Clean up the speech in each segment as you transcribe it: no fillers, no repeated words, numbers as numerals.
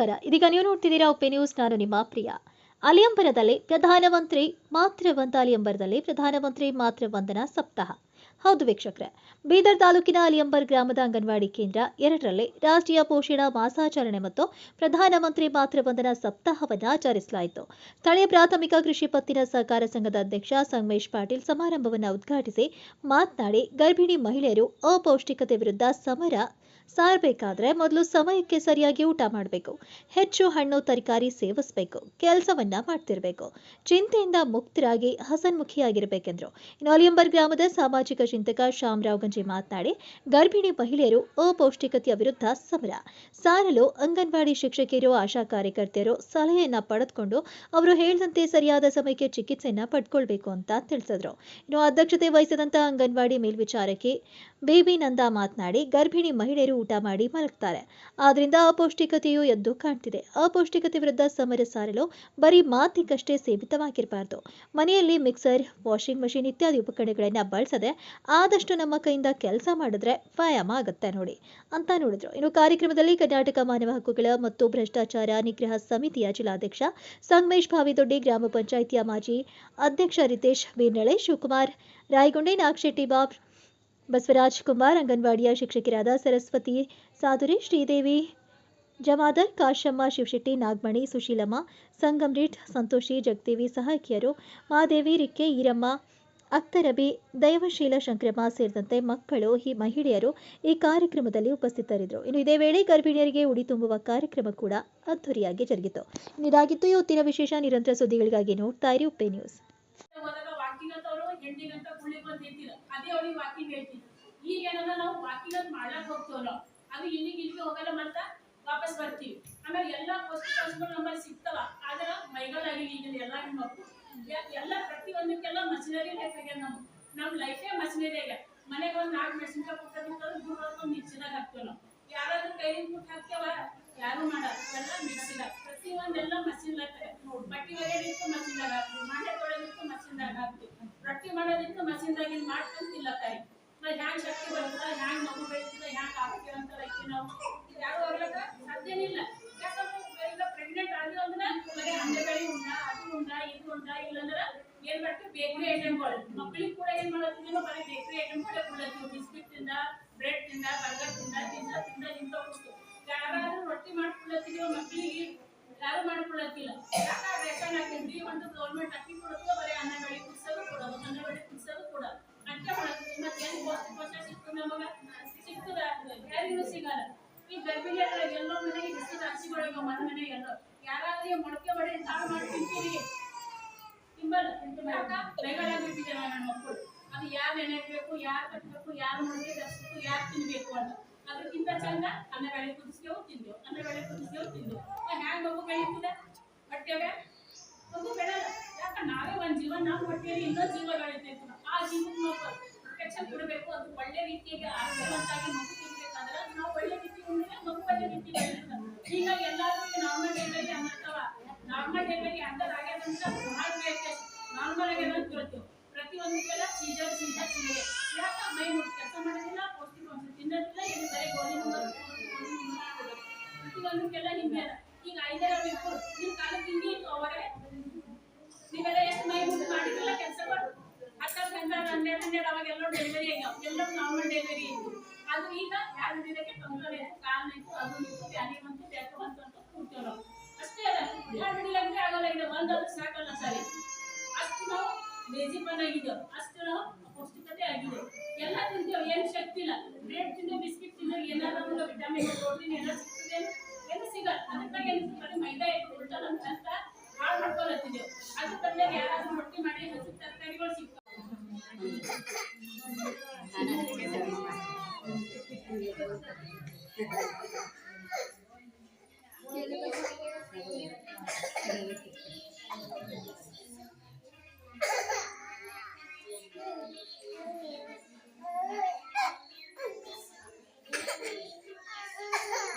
ನಮಸ್ಕಾರ. ಇದೀಗ ನೀವು ನೋಡ್ತಿದ್ದೀರಾ ಒಪಿ ನ್ಯೂಸ್. ನಾನು ನಿಮ್ಮ ಪ್ರಿಯ. ಅಲಿಯಂಬರದಲ್ಲಿ ಪ್ರಧಾನಮಂತ್ರಿ ಮಾತೃ ವಂದನಾ ಸಪ್ತಾಹ. ಹೌದು ವೀಕ್ಷಕರೇ, ಬೀದರ್ ತಾಲೂಕಿನ ಅಲಿಯಂಬರ್ ಗ್ರಾಮದ ಅಂಗನವಾಡಿ ಕೇಂದ್ರ 2ರಲ್ಲಿ ರಾಷ್ಟ್ರೀಯ ಪೋಷಣ ಮಾಸಾಚರಣೆ ಮತ್ತು ಪ್ರಧಾನಮಂತ್ರಿ ಮಾತೃ ವಂದನಾ ಸಪ್ತಾಹವನ್ನು ಆಚರಿಸಲಾಯಿತು. ಸ್ಥಳೀಯ ಪ್ರಾಥಮಿಕ ಕೃಷಿ ಪತ್ತಿನ ಸಹಕಾರ ಸಂಘದ ಅಧ್ಯಕ್ಷ ಸಂಗಮೇಶ್ ಪಾಟೀಲ್ ಸಮಾರಂಭವನ್ನು ಉದ್ಘಾಟಿಸಿ ಮಾತನಾಡಿ, ಗರ್ಭಿಣಿ ಮಹಿಳೆಯರು ಅಪೌಷ್ಟಿಕತೆ ವಿರುದ್ಧ ಸಮರ ಸಾರಬೇಕಾದ್ರೆ ಮೊದಲು ಸಮಯಕ್ಕೆ ಸರಿಯಾಗಿ ಊಟ ಮಾಡಬೇಕು, ಹೆಚ್ಚು ಹಣ್ಣು ತರಕಾರಿ ಸೇವಿಸಬೇಕು, ಕೆಲಸವನ್ನ ಮಾಡ್ತಿರ್ಬೇಕು, ಚಿಂತೆಯಿಂದ ಮುಕ್ತರಾಗಿ ಹಸನ್ಮುಖಿಯಾಗಿರಬೇಕೆಂದರು. ಇನ್ನು ಅಲಿಯಂಬರ್ ಗ್ರಾಮದ ಸಾಮಾಜಿಕ ಚಿಂತಕ ಶಾಮರಾವ್ ಗಂಜಿ ಮಾತನಾಡಿ, ಗರ್ಭಿಣಿ ಮಹಿಳೆಯರು ಅಪೌಷ್ಟಿಕತೆಯ ವಿರುದ್ಧ ಸಮರ ಸಾರಲು ಅಂಗನವಾಡಿ ಶಿಕ್ಷಕಿಯರು, ಆಶಾ ಕಾರ್ಯಕರ್ತೆಯರು ಸಲಹೆಯನ್ನ ಪಡೆದುಕೊಂಡು ಅವರು ಹೇಳಿದಂತೆ ಸರಿಯಾದ ಸಮಯಕ್ಕೆ ಚಿಕಿತ್ಸೆಯನ್ನ ಪಡ್ಕೊಳ್ಬೇಕು ಅಂತ ತಿಳಿಸಿದ್ರು. ಇನ್ನು ಅಧ್ಯಕ್ಷತೆ ವಹಿಸಿದಂತಹ ಅಂಗನವಾಡಿ ಮೇಲ್ವಿಚಾರಕಿ ಬೇಬಿ ನಂದಾ ಮಾತನಾಡಿ, ಗರ್ಭಿಣಿ ಮಹಿಳೆಯರು ಊಟ ಮಾಡಿ ಮಲಗ್ತಾರೆ, ಆದ್ರಿಂದ ಅಪೌಷ್ಟಿಕತೆಯು ಎದ್ದು ಕಾಣ್ತಿದೆ. ಅಪೌಷ್ಟಿಕತೆ ವಿರುದ್ಧ ಸಮರ ಸಾರಲು ಬರೀ ಮಾತಿಗಷ್ಟೇ ಸೀಮಿತವಾಗಿರಬಾರದು. ಮನೆಯಲ್ಲಿ ಮಿಕ್ಸರ್, ವಾಷಿಂಗ್ ಮಷಿನ್ ಇತ್ಯಾದಿ ಉಪಕರಣಗಳನ್ನ ಬಳಸದೆ ಆದಷ್ಟು ನಮ್ಮ ಕೈಯಿಂದ ಕೆಲಸ ಮಾಡಿದ್ರೆ ವ್ಯಾಯಾಮ ಆಗುತ್ತೆ ನೋಡಿ ಅಂತ ನೋಡಿದ್ರು. ಇನ್ನು ಕಾರ್ಯಕ್ರಮದಲ್ಲಿ ಕರ್ನಾಟಕ ಮಾನವ ಹಕ್ಕುಗಳ ಮತ್ತು ಭ್ರಷ್ಟಾಚಾರ ನಿಗ್ರಹ ಸಮಿತಿಯ ಜಿಲ್ಲಾಧ್ಯಕ್ಷ ಸಂಗಮೇಶ್ ಭಾವಿದೊಡ್ಡಿ, ಗ್ರಾಮ ಪಂಚಾಯಿತಿಯ ಮಾಜಿ ಅಧ್ಯಕ್ಷ ರಿತೇಶ್ ಬೀರ್ನಳೆ, ಶಿವಕುಮಾರ್ ರಾಯಗೊಂಡೆ, ನಾಗಶೆಟ್ಟಿ ಬಾಬ್, ಬಸವರಾಜ್ ಕುಮಾರ್, ಅಂಗನವಾಡಿಯ ಶಿಕ್ಷಕರಾದ ಸರಸ್ವತಿ ಸಾಧುರಿ, ಶ್ರೀದೇವಿ ಜಮಾದರ್, ಕಾಶಮ್ಮ, ಶಿವಶೆಟ್ಟಿ, ನಾಗಮಣಿ, ಸುಶೀಲಮ್ಮ, ಸಂಗಮ್ರೀಟ್, ಸಂತೋಷಿ, ಜಗದೇವಿ ಸಹಾಯಕಿಯರು, ಮಾದೇವಿ, ರಿಕ್ಕೆ, ಈರಮ್ಮ, ಅಕ್ತರಬಿ, ದೈವಶೀಲ, ಶಂಕರಮ್ಮ ಸೇರಿದಂತೆ ಮಕ್ಕಳು, ಈ ಮಹಿಳೆಯರು ಈ ಕಾರ್ಯಕ್ರಮದಲ್ಲಿ ಉಪಸ್ಥಿತರಿದ್ದರು. ಇನ್ನು ಇದೇ ವೇಳೆ ಗರ್ಭಿಣಿಯರಿಗೆ ಉಡಿ ತುಂಬುವ ಕಾರ್ಯಕ್ರಮ ಕೂಡ ಅದ್ದೂರಿಯಾಗಿ ಜರುಗಿತು. ಇದಾಗಿತ್ತು ಇವತ್ತಿನ ವಿಶೇಷ. ನಿರಂತರ ಸುದ್ದಿಗಳಿಗಾಗಿ ನೋಡ್ತಾ ಇರಿ ಒಪಿ ನ್ಯೂಸ್. ಅದೇ ಅವ್ರಿಗೆ ವಾಕಿಂಗ್ ಹೇಳ್ತಿದ್ರು. ಈಗ ಏನಂದ್ರೆ ನಾವು ವಾಕಿಂಗ್ ಅಂತ ಮಾಡ್ಲಾಕ್ ಹೋಗ್ತೀವಲ್ಲ, ಅದು ಇಲ್ಲಿಗೆ ಹೋಗಲ್ಲ, ಮತ್ತ ವಾಪಸ್ ಬರ್ತೀವಿ. ಆಮೇಲೆ ಎಲ್ಲ ಪೌಷ್ಟಿಕಾಂಶಗಳು ನಮ್ಮಲ್ಲಿ ಸಿಗ್ತಾವ. ಆದ್ರೆ ಮೈಗಾಲಾಗಿ ಈಗಿನ ಎಲ್ಲ ಮಕ್ಕಳು ಎಲ್ಲ ಪ್ರತಿಯೊಂದಕ್ಕೆಲ್ಲ ಮಷಿನರಿ ಲೈಫ್ ಆಗ್ಯಾದ. ನಮ್ಮ ಲೈಫೇ ಮಷಿನರಿ ಆಗ್ಯಾದ. ಮನೆಗೆ ಒಂದು 4 ಮೆಣಸಿನ್ಕಾಯಿ ಕೊಟ್ಟಿರ್ತಾರೆ, ದೂರ ಮಿಕ್ಸಿದಾಗ ಹಾಕ್ತೇವೆ ನಾವು. ಯಾರಾದ್ರೂ ಕೈಯಿಂದ ಕೊಟ್ಟು ಹಾಕ್ತೇವ, ಯಾರು ಮಾಡಲ್ಲ, ಎಲ್ಲ ಮಿಕ್ಸಿದಾಗ. ಪ್ರತಿಯೊಂದೆಲ್ಲ ಮಷಿನ್ ಲೈಫ್ ಆಗ್ಯಾದ. ಬಟ್ಟೆ ಒಗೆಯೋದಿತ್ತು ಮಷಿನ್ದಾಗ ಹಾಕ್ತೀವಿ, ಮಂಡೆ ತೊಳೆದಿತ್ತು ಮಷಿನ್ದಾಗ ಹಾಕ್ತೀವಿ, ರೊಟ್ಟಿ ಮಾಡೋದಿತ್ತು ಮಷಿನ್ದಾಗ ಇಲ್ಲಿ ಮಾಡ್ಕೊಂಡು ತಿನ್ನತ್ತಾಯಿ. ಹ್ಯಾಂಗ್ ಶಕ್ತಿ ಬರ್ತದ, ಹ್ಯಾಂಗ್ ಮಗು ಬೆಳೀತದ, ಹ್ಯಾಂಗ್ ಆರೋಗ್ಯವಂತರ ಐತಿ ನಾವು ಯಾರು ಹೋಗ್ಲಕ್ಕ ಸಾಧ್ಯನಿಲ್ಲ. ಯಾಕಂದ್ರೆ ಈಗ ಪ್ರೆಗ್ನೆಂಟ್ ಆದ್ರೂ ಅಂದ್ರೆ ಬರೀ ಅಂಡಬೇಳೆ ಉಂಡ, ಅದು ಉಂಡ, ಇದು ಉಂಡ, ಇಲ್ಲಂದ್ರೆ ಏನ್ ಮಾಡ್ತೀವಿ ಬೇಕರಿ ಐಟಮ್ಗಳು. ಮಕ್ಕಳಿಗೆ ಕೂಡ ಏನ್ ಮಾಡೋದಿಲ್ಲ, ಬರೀ ಬೇಕರಿ ಐಟಮ್ಗಳೇ ಕೊಡ್ಲತ್ತೀವಿ. ಬಿಸ್ಕಿಟ್ ತಿಂದ, ಬ್ರೆಡ್ ತಿಂದ, ಬರ್ಗರ್ ತಿಂದ, ಪಿಜ್ಜಾ ತಿಂದ, ಇಂಥ ವಸ್ತು. ಯಾರಾದ್ರೂ ರೊಟ್ಟಿ ಮಾಡ್ಕೊಳತ್ತಿದೀವ ಮಕ್ಕಳಿಗೆ, ಯಾರು ಮಾಡ್ಕೊಳತ್ತಿಲ್ಲ. ಯಾಕೆ ರೇಷನ್ ಹಾಕಿದ್ವಿ, ಒಂದು ಗೌರ್ಮೆಂಟ್ ಅಕ್ಕಿ ಕೊಡುತ್ತೋ, ಬರೀ ಅನ್ನಬೇಳೆ ಕುದಿಸೋದು ಕೊಡೋದು, ಅನ್ನಬೇಳೆ ಕುದಿಸೋದು ಕೊಡೋದು ಅಷ್ಟೇ ಮಾಡ್ತೀವಿ. ಮತ್ತೆ ಏನು ಪೌಷ್ಟಿಕಾಂಶ ಸಿಗ್ತದೆ ನಮಗ? ಸಿಗ್ತದ? ಯಾರಿಗೂ ಸಿಗಲ್ಲ. ಈ ಗರ್ಭಿಣಿಯರ ಎಲ್ಲೋ ಮನೆಗೆ ಹೆಸರು ಹಸಿಗೊಳಗ ಮನೆ ಎಲ್ಲೋ ಯಾರಾದ್ರೂ ಮೊಳಕೆ ಬಡಿ ಸಾರು ಮಾಡಿ ತಿಂತೀರಿ, ತಿಂಬಲ್ಲ. ಯಾಕ ಬೈಗಳಾಗಿರ್ತಿದ್ದೇವೆ ನನ್ನ ಮಕ್ಕಳು. ಅದು ಯಾರು ನೆನೆಯಬೇಕು, ಯಾರು ಕಟ್ಟಬೇಕು, ಯಾರು ಮೊಳಕೆ ಬೆಳೆಸಬೇಕು, ಯಾರು ತಿನ್ಬೇಕು ಅಂತ. ಅದಕ್ಕಿಂತ ಚಂದ ಅನ್ನಬೇಳೆ ಕುದಿಸ್ತೇವೆ ತಿಂದೆವು, ಅನ್ನಬೇಳೆ ಕುದಿಸ್ತೇವೆ ತಿಂದೆವು. ಹ್ಯಾಂಗ ಮಗು ಬೆಳೀತದೆ ಹೊಟ್ಟೆಗೆ? ಮಗು ಬೆಳಲ್ಲ. ಯಾಕ ನಾವೇ ಒಂದು ಜೀವ, ನಮ್ಮ ಹೊಟ್ಟೆಯಲ್ಲಿ ಇನ್ನೊಂದು ಜೀವ ಬೆಳೀತೈತಿ. ಆ ಜೀವಕ್ಕೆ ನಾವು ಪ್ರೊಟೆಕ್ಷನ್ ಕೊಡಬೇಕು. ಅದು ಒಳ್ಳೆ ರೀತಿಯಾಗಿ ಆರೋಗ್ಯವಂತಾಗಿ ಮಗು ತಿನ್ಬೇಕಂದ್ರೆ ನಾವು ಒಳ್ಳೆ ರೀತಿ ಉಂಡ್ರೆ ಮಗು ಒಳ್ಳೆ ರೀತಿ ಬೆಳೀತದೆ. ಈಗ ಎಲ್ಲಾದ್ರೂ ನಾರ್ಮಲ್ ಡೆಲಿವರಿ ಅನ್ನತ್ತವ, ನಾರ್ಮಲ್ ಡೆಲಿವರಿ ಆಗ್ಯಾದಂತ ಭಾಳ ಬೇಕು, ನಾರ್ಮಲ್ ಆಗ್ಯದ ಅಂತ ಹೇಳ್ತೀವಿ. ಪ್ರತಿಯೊಂದಕ್ಕೆಲ್ಲ ಸೀಜರ್ ಯಾಕ ಮೈ ಮುಟ್ಟು ಕೆಲಸ ಮಾಡೋದಿಲ್ಲ, ಪೌಷ್ಟಿಕಾಂಶ ತಿನ್ನೋದಿಲ್ಲ, ಏನು ಬರೀ ಗೋಧಿ ಪ್ರತಿಯೊಂದಕ್ಕೆಲ್ಲ ಹಿಂಗೆ ಅದ. ಈಗ 5 ಬೇಕು ನಿಮ್ಮ ಕಾಲಕ್ಕೆ ಹಿಂಗೆ ಇತ್ತು ಅವರೇ. ನೀವೆಲ್ಲ ಎಷ್ಟು ಮೈ ಮುಟ್ಟು ಮಾಡಿದ್ರಲ್ಲ ಕೆಲಸಗಳು. 10 12 ಅವಾಗೆಲ್ಲೋ ಡೆಲಿವರಿ ಆಗ್ಯಾವ, ಎಲ್ಲರೂ ನಾರ್ಮಲ್ ಡೆಲಿವರಿ ಇತ್ತು. ಅದು ಈಗ 2 ದಿನಕ್ಕೆ ಟೊಂಕಲ್ ಇತ್ತು, ಕಾಲು ಇತ್ತು, ಅದು ಇತ್ತು, ಬ್ಯಾನಿ ಬಂತು, ಬ್ಯಾಕು ಬಂತು ಅಂತ ಕೂಡ್ತೇವೆ ನಾವು. ಅಷ್ಟೇ ಅದ. 2 ಡಿಲಿವರಿ ಆಗಲ್ಲ. ಈಗ ಒಂದಾದ್ರೂ ಸಾಕಲ್ಲ ಸರಿ. ಅಷ್ಟು ನಾವು ಲೇಜಿ ಆಗಿದ್ದೇವೆ, ಅಷ್ಟು ನಾವು ಪೌಷ್ಟಿಕತೆ ಆಗಿದೆ. ಎಲ್ಲ ತಿಂತೇವೆ, ಏನು ಶಕ್ತಿ ಇಲ್ಲ. ಬ್ರೆಡ್ ತಿಂದು, ಬಿಸ್ಕಿಟ್ ತಿಂದು ಏನಾದ್ರೂ ಒಂದು ವಿಟಮಿನ್, ಪ್ರೋಟೀನ್ ಎಲ್ಲ ಸಿಗ್ತದೆ? ಏನು ಸಿಗಲ್ಲ. ಅದಕ್ಕಾಗಿ ಏನು ಬರೀ ಮೈದಾ ಇಟ್ಟು ಉಲ್ಟಲ್ ಅಂತ ಹಾಳು ಮಾಡ್ಕೊಳತ್ತಿದ್ದೇವೆ. ಅದ್ರ ಬದಲಾಗಿ ಯಾರಾದ್ರೂ ರೊಟ್ಟಿ ಮಾಡಿ ಹಸಿ ತರಕಾರಿಗಳು ಸಿಗ್ತಾವೆ.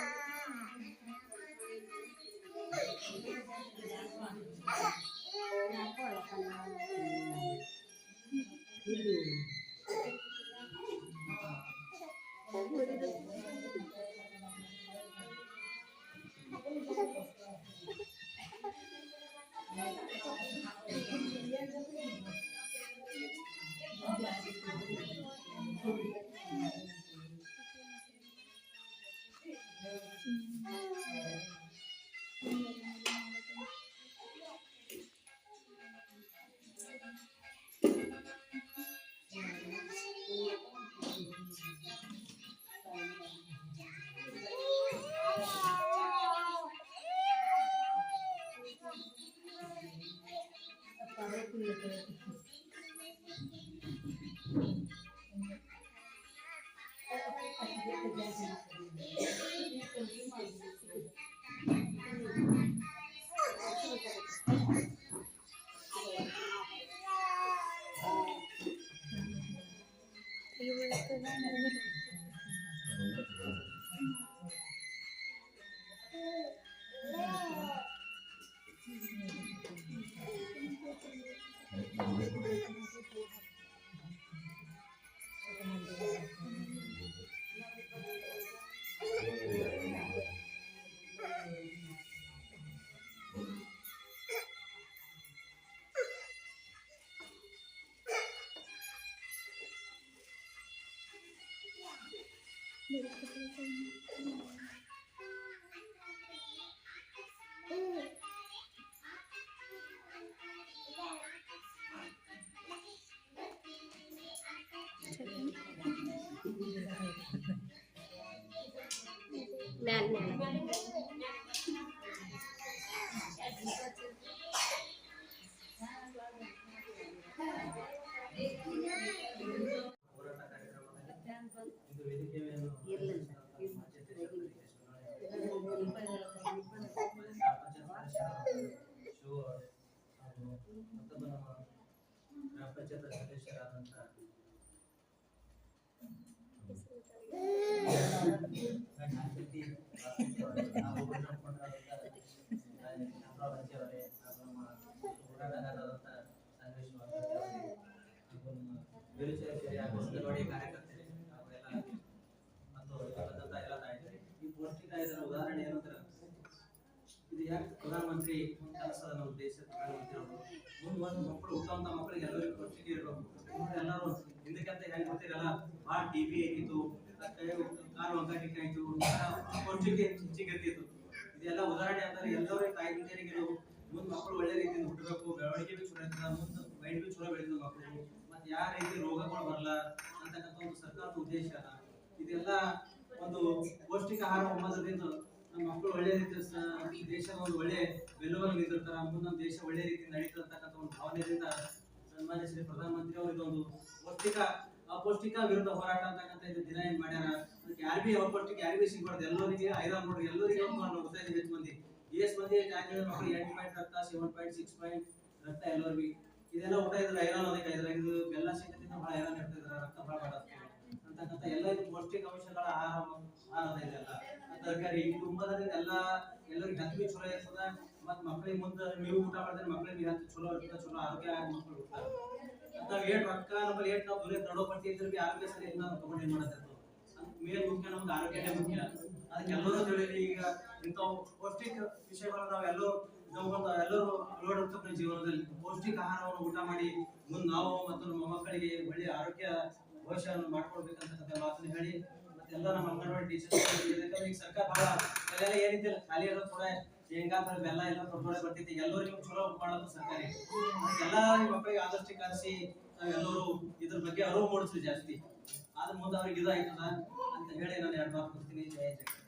ಹೋರಾಟ ಕಾರ್ಯಕ್ರಮದಲ್ಲಿ ಇದು ವೇದಿಕೆಯನ್ನು ಮತ್ತೊಬ್ಬ ನಮ್ಮ ಗ್ರಾಮ ಪಂಚಾಯತ್ ಸದಸ್ಯರಾದಂಥ ಹೋರಾಟಗಾರರಾದಂಥ ಮೇಲ್ವಿಚಾರಕರು ಹಾಗೂ ಅಂಗನವಾಡಿ ಕಾರ್ಯಕರ್ತರು ಅವರೆಲ್ಲ ಮತ್ತು ಎಲ್ಲ ತಾಯಿದ್ದಾರೆ. ಈ ಪೌಷ್ಟಿಕಾಯದ ಉದಾಹರಣೆ ಏನಂದ್ರೆ ಇದು ಯಾಕೆ ಪ್ರಧಾನಮಂತ್ರಿ ಕೆಲಸದ ನಮ್ಮ ದೇಶದ ಪ್ರಧಾನಮಂತ್ರಿ ಅವರು ಮುಂದೆ ಒಂದು ಮಕ್ಕಳು ಹುಟ್ಟುವಂತ ಮಕ್ಕಳಿಗೆ ಎಲ್ಲರಿಗೂ ಪೌಷ್ಟಿಕ ಇರಬೇಕು. ಎಲ್ಲರೂ ಹಿಂದಕ್ಕಿಂತ ಹೆಂಗೆ ಗೊತ್ತಿರಲ್ಲ ಭಾಳ ಟಿವಿ ಆಗಿತ್ತು, ಕಾಲು ಒಂದಾಟಿಕೆ ಆಯಿತು, ಪೌಷ್ಟಿಕ ಹೆಚ್ಚಿಗೆ ಇರ್ತಿತ್ತು. ಇದೆಲ್ಲ ಉದಾಹರಣೆ ಅಂದರೆ ಎಲ್ಲರೂ ತಾಯಿ ತಂದೆಯರಿಗೆ ಮುಂದೆ ಮಕ್ಕಳು ಒಳ್ಳೆ ರೀತಿಯಿಂದ ಹುಟ್ಟಬೇಕು, ಬೆಳವಣಿಗೆ ಭೀ ಚಲೋ ಇರ್ತದೆ, ಮುಂದೆ ಮೈಂಡ್ ಭೀ ಚಲೋ ಬೆಳೆದ ಮಕ್ಕಳು ಮತ್ತೆ ಯಾವ ರೀತಿ ರೋಗಗಳು ಬರಲ್ಲ ಅಂತಕ್ಕಂಥ ಒಂದು ಸರ್ಕಾರದ ಉದ್ದೇಶ ಅದ. ಇದೆಲ್ಲ ಒಂದು ಪೌಷ್ಟಿಕ ಆಹಾರ ಒಮ್ಮತದಿಂದ ನಮ್ಮ ಮಕ್ಕಳು ಒಳ್ಳೆ ರೀತಿ ದೇಶದ ಒಂದು ಒಳ್ಳೆ ಬೆನ್ನುವಾಗಿ ನಿಂತಿರ್ತಾರ, ಮುಂದೆ ನಮ್ಮ ದೇಶ ಒಳ್ಳೆ ರೀತಿ ನಡೀತಕ್ಕಂಥ ಒಂದು ಭಾವನೆಯಿಂದ ಸನ್ಮಾನ್ಯ ಶ್ರೀ ಪ್ರಧಾನಮಂತ್ರಿ ಅವರು ಇದೊಂದು ಅಪೌಷ್ಟಿಕ ವಿರುದ್ಧ ಹೋರಾಟ ಅಂತಕ್ಕಂಥ ಇದು ದಿನ ಏನ್ ಮಾಡ್ಯಾರ. ಅದಕ್ಕೆ ಯಾರು ಭೀ ಅಪೌಷ್ಟಿಕ ಯಾರು ಭೀ ಸಿಗ್ಬಾರ್ದು, ಎಲ್ಲರಿಗೆ ಐದಾರು ನೋಡ್ರಿ, ಎಲ್ಲರಿಗೆ ಗೊತ್ತಾಯ್ತು ಹೆಚ್ಚು ಮಂದಿ ಮಂದಿ ಮಕ್ಕಳು 8 ಪಾಯಿಂಟ್ ರಕ್ತ, 7.6 ಪಾಯಿಂಟ್ ರಕ್ತ ಎಲ್ಲರಿಗೂ ಇದೆಲ್ಲ ಊಟ ಇದ್ರೆ ಐರನ್ ಅದಕ್ಕೆ ಇದು ಬೆಲ್ಲ ಸಿಕ್ಕದಿಂದ ಬಹಳ ಐರನ್ ಇರ್ತಿದ್ರ, ರಕ್ತ ಬಹಳ ಮಾಡತ್ತೆ ಅಂತಕ್ಕಂಥ ಎಲ್ಲ ಇದು ಪೌಷ್ಟಿಕಾಂಶಗಳ ಆಹಾರ ಇದೆಲ್ಲ ತರಕಾರಿ ಇದು ತುಂಬದಿಂದ ಎಲ್ಲರಿಗೂ ಹೆಲ್ತ್ ಬಿ ಚಲೋ ಇರ್ತದ. ಮತ್ ಮಕ್ಕಳಿಗೆ ಮುಂದೆ ನೀವು ಊಟ ಮಾಡಿದ್ರೆ ಮಕ್ಕಳಿಗೆ ಹೆಲ್ತ್ ಚಲೋ ಇರ್ತದೆ, ಚಲೋ ಆರೋಗ್ಯ ಮಕ್ಕಳು ಇರ್ತಾರೆ. ನಾವ್ ಏಟ್ ರೊಕ್ಕ ನಮ್ಮಲ್ಲಿ ಏಟ್ ನಾವು ದೂರ ನಡೋಪಟ್ಟಿ ಇದ್ರೆ ಬಿ ಆರೋಗ್ಯ ಸರಿ ಇಲ್ಲ ನಾವು ತಗೊಂಡು ಏನ್ ಮಾಡತ್ತೆ ಮೇನ್ ಮುಖ್ಯ, ನಮ್ಗೆ ಆರೋಗ್ಯನೇ ಮುಖ್ಯ. ಅದಕ್ಕೆ ಎಲ್ಲರೂ ತಿಳಿರಿ. ಈಗ ಇಂಥವು ಪೌಷ್ಟಿಕ ವಿಷಯಗಳು ನಾವೆಲ್ಲರೂ ಎಲ್ಲರೂ ಅಳವಡಿಸ್ತಕ್ಕಂಥ ಜೀವನದಲ್ಲಿ ಪೌಷ್ಟಿಕ ಆಹಾರವನ್ನು ಊಟ ಮಾಡಿ ಮುಂದೆ ನಾವು ಮತ್ತು ನಮ್ಮ ಮೊಮ್ಮಕ್ಕಳಿಗೆ ಒಳ್ಳೆಯ ಆರೋಗ್ಯ ಭವಿಷ್ಯವನ್ನು ಮಾಡ್ಕೊಡ್ಬೇಕಂತ ಮಾತನ್ನು ಹೇಳಿ ಮತ್ತೆಲ್ಲ ನಮ್ಮ ಅಂಗನವಾಡಿ ಟೀಚರ್ಸ್ ಈಗ ಸರ್ಕಾರ ಬಹಳ ಎಲ್ಲ ಏನಿದ್ದಿಲ್ಲ, ಖಾಲಿ ಎಲ್ಲ ಕೂಡ ಶೇಂಗಾ ಬೆಲ್ಲ ಎಲ್ಲ ತೊಗೊಂಡೆ ಬರ್ತಿತ್ತು. ಎಲ್ಲರಿಗೂ ಚಲೋ ಮಾಡೋದು ಸರ್ಕಾರಿ ಎಲ್ಲ ಮಕ್ಕಳಿಗೆ ಆದಷ್ಟು ಕರೆಸಿ ನಾವೆಲ್ಲರೂ ಇದ್ರ ಬಗ್ಗೆ ಅರಿವು ಮೂಡಿಸ್ರಿ ಜಾಸ್ತಿ. ಆದ್ರೆ ಮುಂದೆ ಅವ್ರಿಗೆ ಇದಾಯ್ತದ ಅಂತ ಹೇಳಿ ನಾನು 2 ಮಾತು ಕೊಡ್ತೀನಿ. ಜಯ ಜಯ.